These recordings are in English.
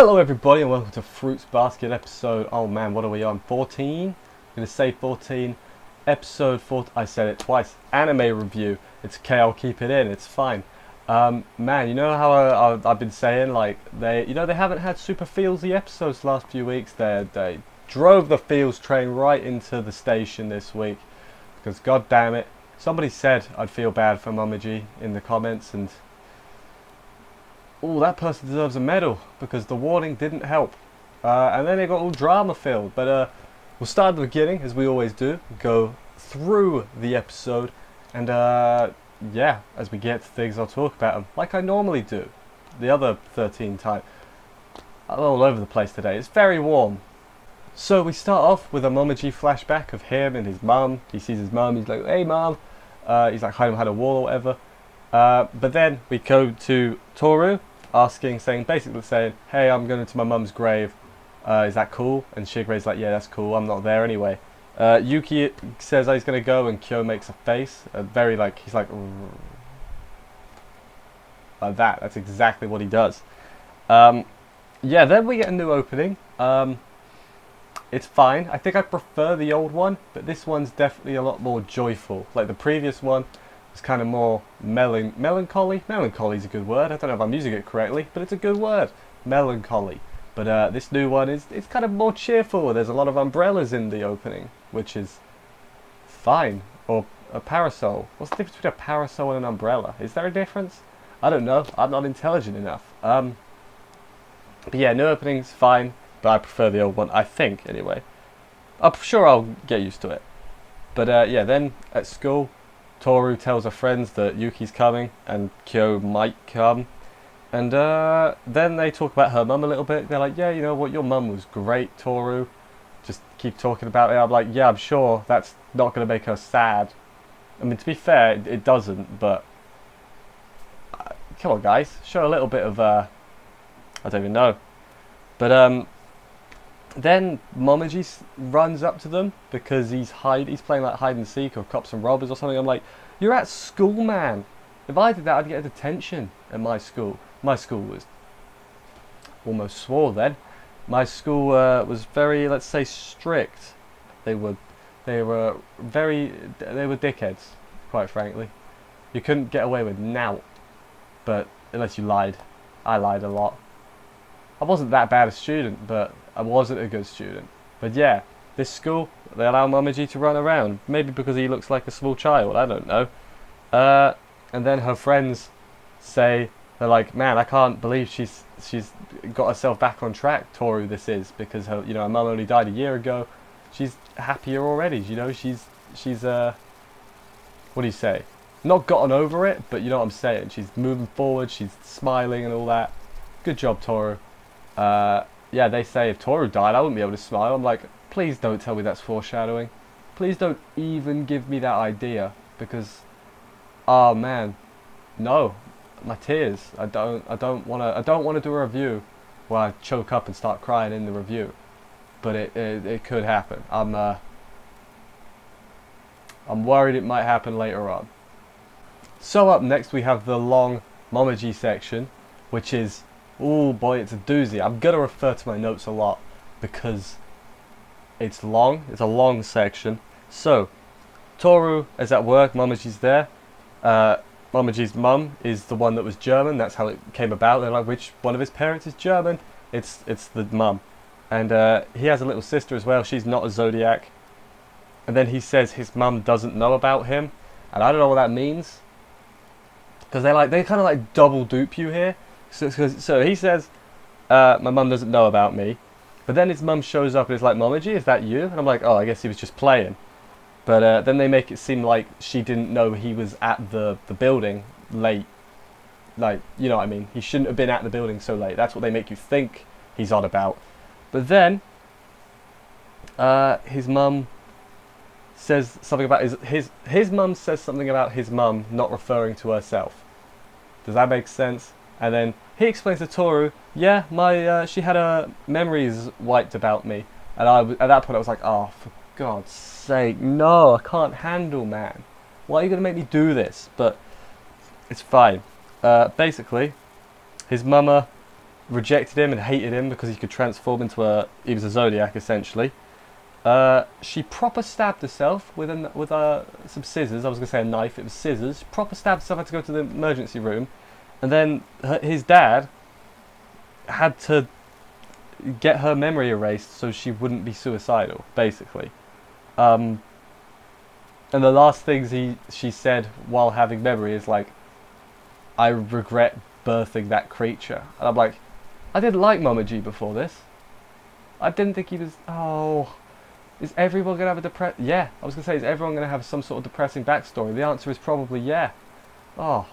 Hello everybody and welcome to Fruits Basket episode, oh man, what are we on, 14? I'm going to say 14, episode 4, I said it twice, anime review. It's okay, I'll keep it in, it's fine. Man, you know how I've been saying, like, they haven't had super feelsy episodes the last few weeks. They drove the feels train right into the station this week, because god damn it, somebody said I'd feel bad for Momiji in the comments, and oh, that person deserves a medal because the warning didn't help. And then it got all drama filled. But we'll start at the beginning, as we always do. Go through the episode. And yeah, as we get to things, I'll talk about them like I normally do. The other 13 times. I'm all over the place today. It's very warm. So we start off with a Momiji flashback of him and his mum. He sees his mum. He's like, hey mum. He's like hiding behind a wall or whatever. But then we go to Toru. Basically saying, hey, I'm going to my mum's grave, is that cool? And Shigeru's like, yeah, that's cool, I'm not there anyway. Yuki says he's going to go, and Kyo makes a face, very like, he's like that, that's exactly what he does. Yeah, then we get a new opening. It's fine, I think I prefer the old one, but this one's definitely a lot more joyful. Like the previous one, it's kind of more melancholy. Melancholy's a good word. I don't know if I'm using it correctly, but it's a good word. Melancholy. But this new one it's kind of more cheerful. There's a lot of umbrellas in the opening, which is fine. Or a parasol. What's the difference between a parasol and an umbrella? Is there a difference? I don't know. I'm not intelligent enough. But yeah, new opening's fine, but I prefer the old one. I think, anyway. I'm sure I'll get used to it. But yeah, then at school, Toru tells her friends that Yuki's coming and Kyo might come, and then they talk about her mum a little bit. They're like, yeah, you know what, your mum was great, Toru, just keep talking about it. I'm like, yeah, I'm sure that's not going to make her sad. I mean, to be fair, it doesn't, but come on guys, show a little bit of I don't even know. But then Momiji runs up to them because he's playing like hide and seek or cops and robbers or something. I'm like, you're at school, man. If I did that, I'd get a detention at my school. My school was almost swore then. My school was very, let's say, strict. They were dickheads, quite frankly. You couldn't get away with now, but unless you lied. I lied a lot. I wasn't that bad a student, but I wasn't a good student. But yeah, this school, they allow Momiji to run around. Maybe because he looks like a small child, I don't know. And then her friends say, they're like, man, I can't believe she's got herself back on track, Toru this is, because her mum only died a year ago. She's happier already, you know, she's what do you say? Not gotten over it, but you know what I'm saying. She's moving forward, she's smiling and all that. Good job, Toru. Yeah, they say if Toru died, I wouldn't be able to smile. I'm like, please don't tell me that's foreshadowing. Please don't even give me that idea, because, oh man, no, my tears. I don't want to do a review where I choke up and start crying in the review, but it could happen. I'm worried it might happen later on. So up next we have the long Momiji section, which is, oh boy, it's a doozy. I'm going to refer to my notes a lot because it's long. It's a long section. So, Toru is at work. Momiji's there. Momiji's mum is the one that was German. That's how it came about. They're like, which one of his parents is German? It's the mum. And he has a little sister as well. She's not a Zodiac. And then he says his mum doesn't know about him. And I don't know what that means. Because they kind of like double dupe you here. So he says, my mum doesn't know about me. But then his mum shows up and is like, Momiji, is that you? And I'm like, oh, I guess he was just playing. But then they make it seem like she didn't know he was at the building late. Like, you know what I mean? He shouldn't have been at the building so late. That's what they make you think he's on about. But then, his mum says something about his mum says something about his mum not referring to herself. Does that make sense? And then he explains to Toru, yeah, she had her memories wiped about me. And at that point I was like, oh, for God's sake, no, I can't handle, man. Why are you going to make me do this? But it's fine. Basically, his mama rejected him and hated him because he could transform into he was a Zodiac essentially. She proper stabbed herself with some scissors. I was going to say a knife, it was scissors. She proper stabbed herself, had to go to the emergency room. And then his dad had to get her memory erased so she wouldn't be suicidal, basically. And the last things she said while having memory is like, I regret birthing that creature. And I'm like, I didn't like Momiji before this. I didn't think he was... Oh... Is everyone going to have a Yeah, I was going to say, is everyone going to have some sort of depressing backstory? The answer is probably yeah. Oh.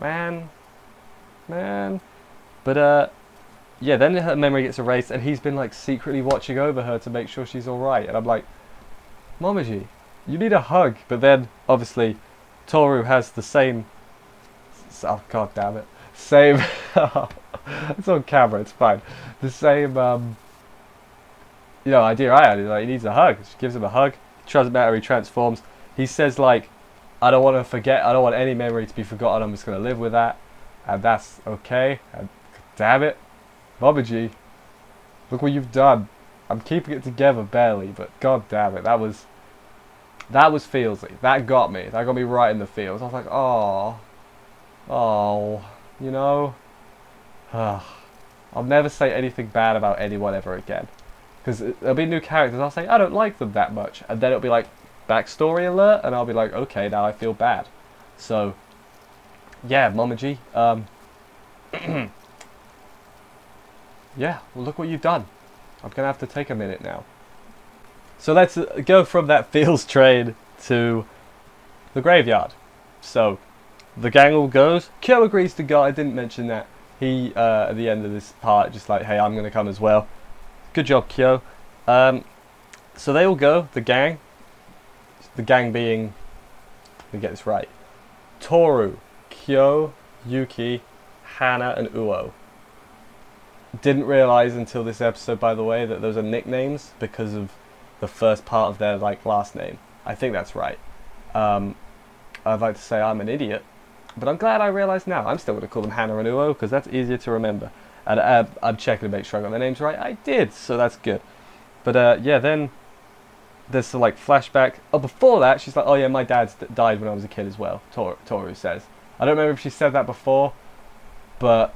Man. But, yeah, then her memory gets erased, and he's been, like, secretly watching over her to make sure she's alright. And I'm like, Momiji, you need a hug. But then, obviously, Toru has the same... Oh, god damn it. Same... It's on camera, it's fine. The same, idea I had is like, he needs a hug. She gives him a hug. Doesn't matter, he transforms. He says like, I don't want to forget, I don't want any memory to be forgotten, I'm just going to live with that. And that's okay. And damn it. Momiji, look what you've done. I'm keeping it together barely, but god damn it, that was feelsy. That got me right in the feels. I was like, you know, I'll never say anything bad about anyone ever again. Because there'll be new characters, I'll say, I don't like them that much. And then it'll be like, backstory alert, and I'll be like, okay, now I feel bad. So, yeah, Momiji, yeah, well, look what you've done. I'm going to have to take a minute now. So let's go from that feels train to the graveyard. So, the gang all goes. Kyo agrees to go, I didn't mention that. He, at the end of this part, just like, hey, I'm going to come as well. Good job, Kyo. So they all go, the gang being, let me get this right, Toru, Kyo, Yuki, Hana, and Uo. Didn't realise until this episode, by the way, that those are nicknames because of the first part of their like last name. I think that's right. I'd like to say I'm an idiot, but I'm glad I realised now. I'm still going to call them Hana and Uo because that's easier to remember. And I'm checking to make sure I got their names right. I did, so that's good. But yeah, then there's some like flashback. Oh, before that, she's like, oh yeah, my dad died when I was a kid as well, Toru says. I don't remember if she said that before, but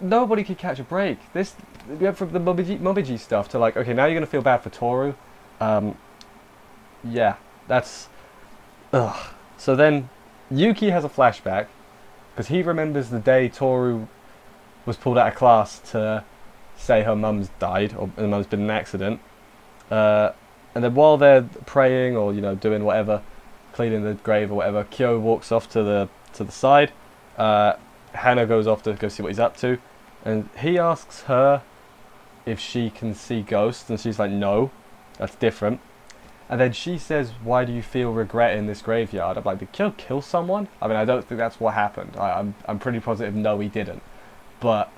nobody could catch a break. We went from the Momiji stuff to like, okay, now you're going to feel bad for Toru. Yeah, that's... Ugh. So then Yuki has a flashback, because he remembers the day Toru was pulled out of class to say her mum's died, or her mum's been in an accident. And then while they're praying, or, you know, doing whatever, cleaning the grave or whatever, Kyo walks off to the side. Hana goes off to go see what he's up to. And he asks her if she can see ghosts, and she's like, no, that's different. And then she says, why do you feel regret in this graveyard? I'm like, did Kyo kill someone? I mean, I don't think that's what happened. I'm pretty positive no, he didn't. But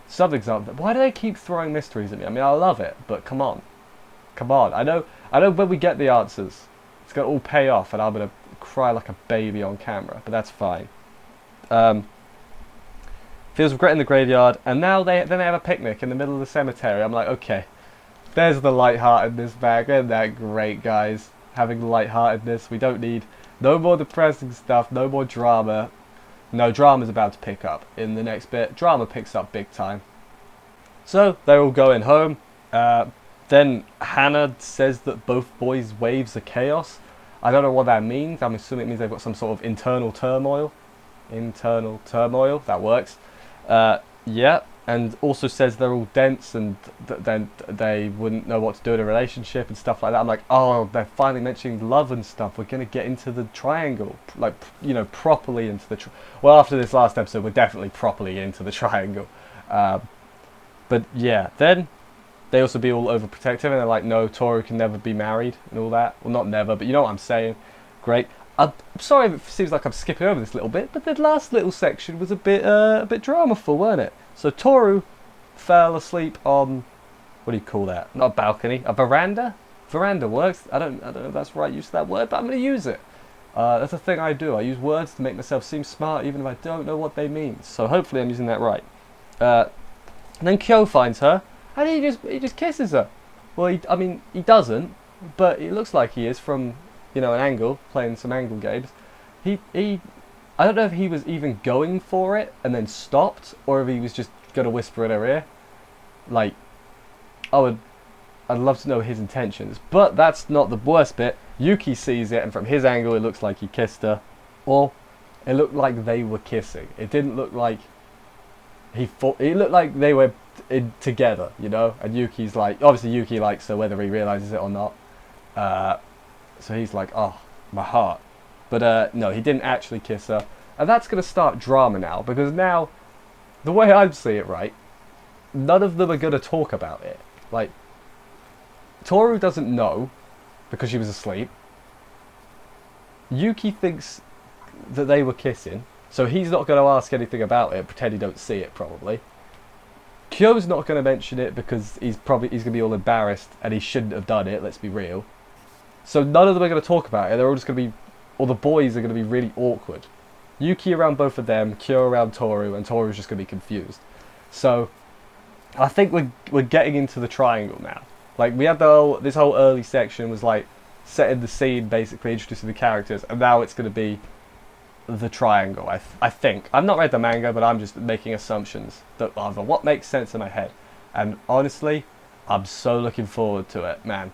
something's up. Why do they keep throwing mysteries at me? I mean, I love it, but come on. Come on. I know when we get the answers, it's going to all pay off, and I'm going to cry like a baby on camera, but that's fine. Feels regret in the graveyard, and now then they have a picnic in the middle of the cemetery. I'm like, okay. There's the lightheartedness back. Isn't that great, guys? Having lightheartedness. We don't need no more depressing stuff, no more drama. No, drama's about to pick up in the next bit. Drama picks up big time. So, they're all going home. Then Hana says that both boys' waves are chaos. I don't know what that means. I'm assuming it means they've got some sort of internal turmoil. Internal turmoil. That works. Yeah. And also says they're all dense and then they wouldn't know what to do in a relationship and stuff like that. I'm like, oh, they're finally mentioning love and stuff. We're going to get into the triangle. Like, you know, properly into the... Well, after this last episode, we're definitely properly into the triangle. But yeah, then they also be all overprotective and they're like, no, Toru can never be married and all that. Well, not never, but you know what I'm saying. Great. I'm sorry if it seems like I'm skipping over this little bit, but the last little section was a bit dramaful, weren't it? So Toru fell asleep on, what do you call that? Not a balcony, a veranda? Veranda works. I don't know if that's the right use of that word, but I'm going to use it. That's a thing I do. I use words to make myself seem smart even if I don't know what they mean. So hopefully I'm using that right. And then Kyo finds her, and he just kisses her. Well, I mean, he doesn't, but it looks like he is from, an angle, playing some angle games. I don't know if he was even going for it and then stopped, or if he was just gonna whisper in her ear. Like, I'd love to know his intentions, but that's not the worst bit. Yuki sees it, and from his angle, it looks like he kissed her, or it looked like they were kissing. It didn't look like it looked like they were together, And Yuki's like, obviously Yuki likes her, whether he realizes it or not. So he's like, oh, my heart. But no, he didn't actually kiss her, and that's gonna start drama now, because now, the way I see it, right, none of them are gonna talk about it. Like, Toru doesn't know because she was asleep. Yuki thinks that they were kissing, so he's not going to ask anything about it, pretend he don't see it probably. Kyo's not going to mention it because he's going to be all embarrassed, and he shouldn't have done it, let's be real. So none of them are going to talk about it. They're all just going to be, or the boys are going to be really awkward. Yuki around both of them, Kyo around Toru, and Toru's just going to be confused. So I think we're getting into the triangle now. Like, we had this whole early section was like setting the scene, basically introducing the characters, and now it's going to be the triangle. I think I've not read the manga, but I'm just making assumptions that are what makes sense in my head. And honestly, I'm so looking forward to it, man.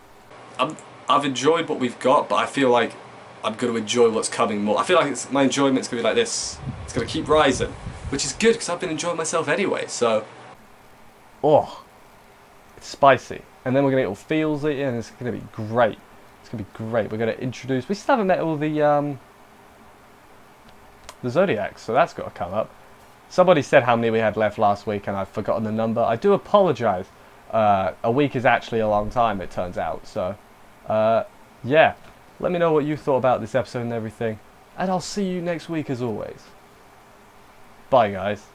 I've enjoyed what we've got, but I feel like I'm going to enjoy what's coming more. I feel like my enjoyment's going to be like this. It's going to keep rising, which is good because I've been enjoying myself anyway. So, it's spicy. And then we're going to get all feelsy, and it's going to be great. It's going to be great. We're going to introduce... We still haven't met all the Zodiacs, so that's got to come up. Somebody said how many we had left last week, and I've forgotten the number. I do apologise. A week is actually a long time, it turns out. So, yeah. Let me know what you thought about this episode and everything. And I'll see you next week as always. Bye, guys.